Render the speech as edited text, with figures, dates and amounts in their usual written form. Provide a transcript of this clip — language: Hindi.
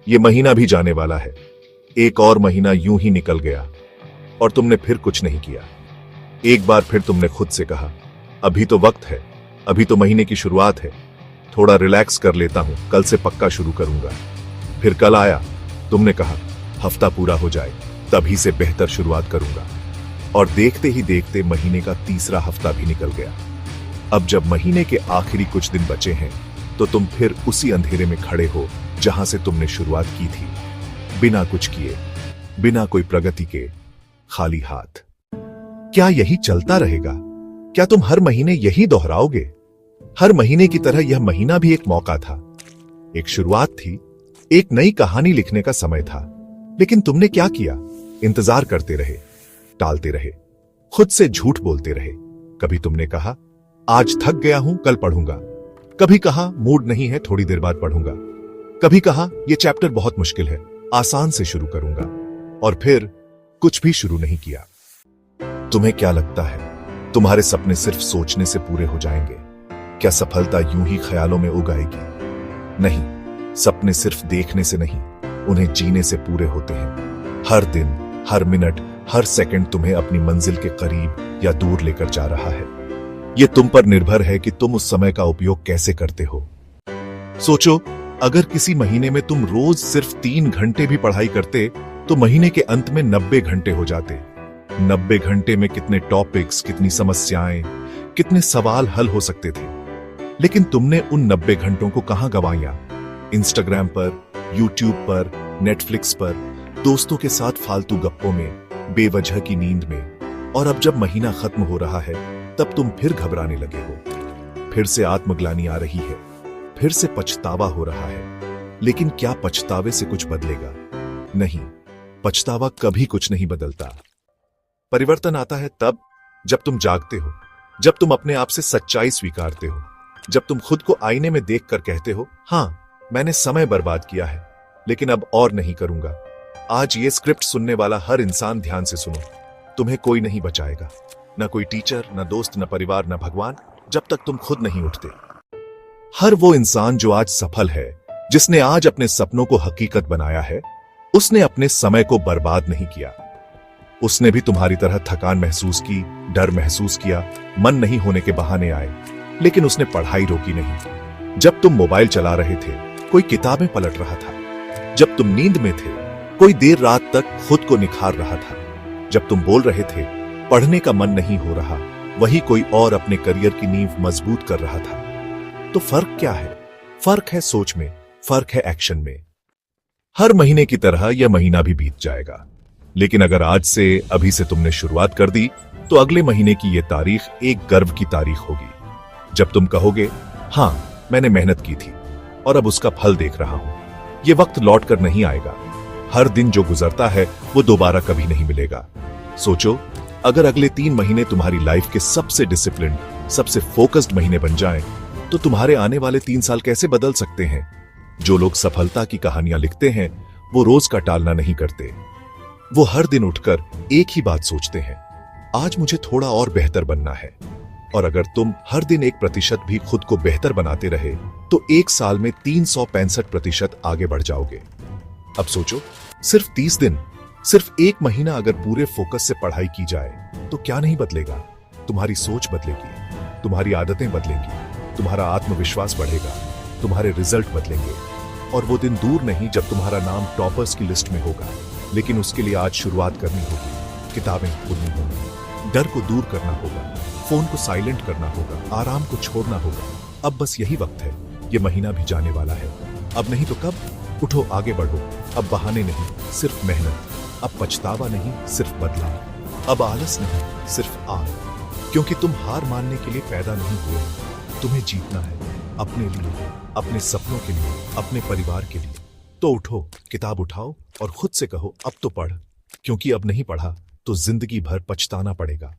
ये महीना भी जाने वाला है। एक और महीना यूं ही निकल गया और तुमने फिर कुछ नहीं किया। एक बार फिर तुमने खुद से कहा, अभी तो वक्त है, अभी तो महीने की शुरुआत है, थोड़ा रिलैक्स कर लेता हूं, कल से पक्का शुरू करूंगा। फिर कल आया, तुमने कहा हफ्ता पूरा हो जाए तभी से बेहतर शुरुआत करूंगा। और देखते ही देखते महीने का तीसरा हफ्ता भी निकल गया। अब जब महीने के आखिरी कुछ दिन बचे हैं तो तुम फिर उसी अंधेरे में खड़े हो जहां से तुमने शुरुआत की थी, बिना कुछ किए, बिना कोई प्रगति के, खाली हाथ। क्या यही चलता रहेगा? क्या तुम हर महीने यही दोहराओगे? हर महीने की तरह यह महीना भी एक मौका था, एक शुरुआत थी, एक नई कहानी लिखने का समय था। लेकिन तुमने क्या किया? इंतजार करते रहे, टालते रहे, खुद से झूठ बोलते रहे। कभी तुमने कहा आज थक गया हूं, कल पढ़ूंगा। कभी कहा मूड नहीं है, थोड़ी देर बाद पढ़ूंगा। कभी कहा यह चैप्टर बहुत मुश्किल है, आसान से शुरू करूंगा। और फिर कुछ भी शुरू नहीं किया। तुम्हें क्या लगता है तुम्हारे सपने सिर्फ सोचने से पूरे हो जाएंगे? क्या सफलता यूं ही ख्यालों में उगाएगी? नहीं, सपने सिर्फ देखने से नहीं, उन्हें जीने से पूरे होते हैं। हर दिन, हर मिनट, हर सेकंड तुम्हें अपनी मंजिल के करीब या दूर लेकर जा रहा है। यह तुम पर निर्भर है कि तुम उस समय का उपयोग कैसे करते हो। सोचो, अगर किसी महीने में तुम रोज सिर्फ 3 घंटे भी पढ़ाई करते तो महीने के अंत में 90 घंटे हो जाते। 90 घंटे में कितने टॉपिक्स, कितनी समस्याएं, कितने सवाल हल हो सकते थे। लेकिन तुमने उन 90 घंटों को कहां गंवाया? इंस्टाग्राम पर, यूट्यूब पर, नेटफ्लिक्स पर, दोस्तों के साथ फालतू गप्पों में, बेवजह की नींद में। और अब जब महीना खत्म हो रहा है तब तुम फिर घबराने लगे हो। फिर से आत्मग्लानि आ रही है, फिर से पछतावा हो रहा है। लेकिन क्या पछतावे से कुछ बदलेगा? नहीं, पछतावा कभी कुछ नहीं बदलता। परिवर्तन आता है तब जब तुम जागते हो, जब तुम अपने आप से सच्चाई स्वीकारते हो, जब तुम खुद को आईने में देखकर कहते हो, हां, मैंने समय बर्बाद किया है, लेकिन अब और नहीं करूंगा। आज ये स्क्रिप्ट सुनने वाला हर इंसान ध्यान से सुनो। तुम्हें कोई नहीं बचाएगा, न कोई टीचर, न दोस्त, न परिवार, न भगवान, जब तक तुम खुद नहीं उठते। हर वो इंसान जो आज सफल है, जिसने आज अपने सपनों को हकीकत बनाया है, उसने अपने समय को बर्बाद नहीं किया। उसने भी तुम्हारी तरह थकान महसूस की, डर महसूस किया, मन नहीं होने के बहाने आए, लेकिन उसने पढ़ाई रोकी नहीं। जब तुम मोबाइल चला रहे थे, कोई किताबें पलट रहा था। जब तुम नींद में थे, कोई देर रात तक खुद को निखार रहा था। जब तुम बोल रहे थे पढ़ने का मन नहीं हो रहा, वही कोई और अपने करियर की नींव मजबूत कर रहा था। तो फर्क क्या है? फर्क है सोच में, फर्क है एक्शन में। हर महीने की तरह यह महीना भी बीत जाएगा, लेकिन अगर आज से, अभी से तुमने शुरुआत कर दी तो अगले महीने की यह तारीख एक गर्व की तारीख होगी। जब तुम कहोगे, हां, मैंने मेहनत की थी और अब उसका फल देख रहा हूं। यह वक्त लौट कर नहीं आएगा। हर दिन जो गुजरता है वो दोबारा कभी नहीं मिलेगा। सोचो, अगर अगले 3 महीने तुम्हारी लाइफ के सबसे डिसिप्लिन्ड, सबसे फोकस्ड महीने बन जाएं, तो तुम्हारे आने वाले 3 साल कैसे बदल सकते हैं? जो लोग सफलता की कहानियां लिखते हैं, वो रोज का टालना नहीं करते। वो हर दिन उठकर एक ही बात सोचते हैं, आज मुझे थोड़ा और बेहतर बनना है। और अगर तुम हर दिन 1% भी खुद को बेहतर बनाते रहे तो 1 साल में 365% आगे बढ़ जाओगे। अब सोचो, सिर्फ 30 दिन, सिर्फ 1 महीना अगर पूरे फोकस से पढ़ाई की जाए तो क्या नहीं बदलेगा? तुम्हारी सोच बदलेगी, तुम्हारी आदतें बदलेंगी, तुम्हारा आत्मविश्वास बढ़ेगा, तुम्हारे रिजल्ट बदलेंगे। और वो दिन दूर नहीं जब तुम्हारा नाम टॉपर्स की लिस्ट में होगा। लेकिन उसके लिए आज शुरुआत करनी होगी। किताबें खोलनी होगी, डर को दूर करना होगा, फोन को साइलेंट करना होगा, आराम को छोड़ना होगा। अब बस यही वक्त है। ये महीना भी जाने वाला है। अब नहीं तो कब? उठो, आगे बढ़ो। अब बहाने नहीं, सिर्फ मेहनत। अब पछतावा नहीं, सिर्फ बदलाव। अब आलस नहीं, सिर्फ आग। क्योंकि तुम हार मानने के लिए पैदा नहीं हुए। तुम्हें जीतना है, अपने लिए, अपने सपनों के लिए, अपने परिवार के लिए। तो उठो, किताब उठाओ और खुद से कहो, अब तो पढ़। क्योंकि अब नहीं पढ़ा तो जिंदगी भर पछताना पड़ेगा।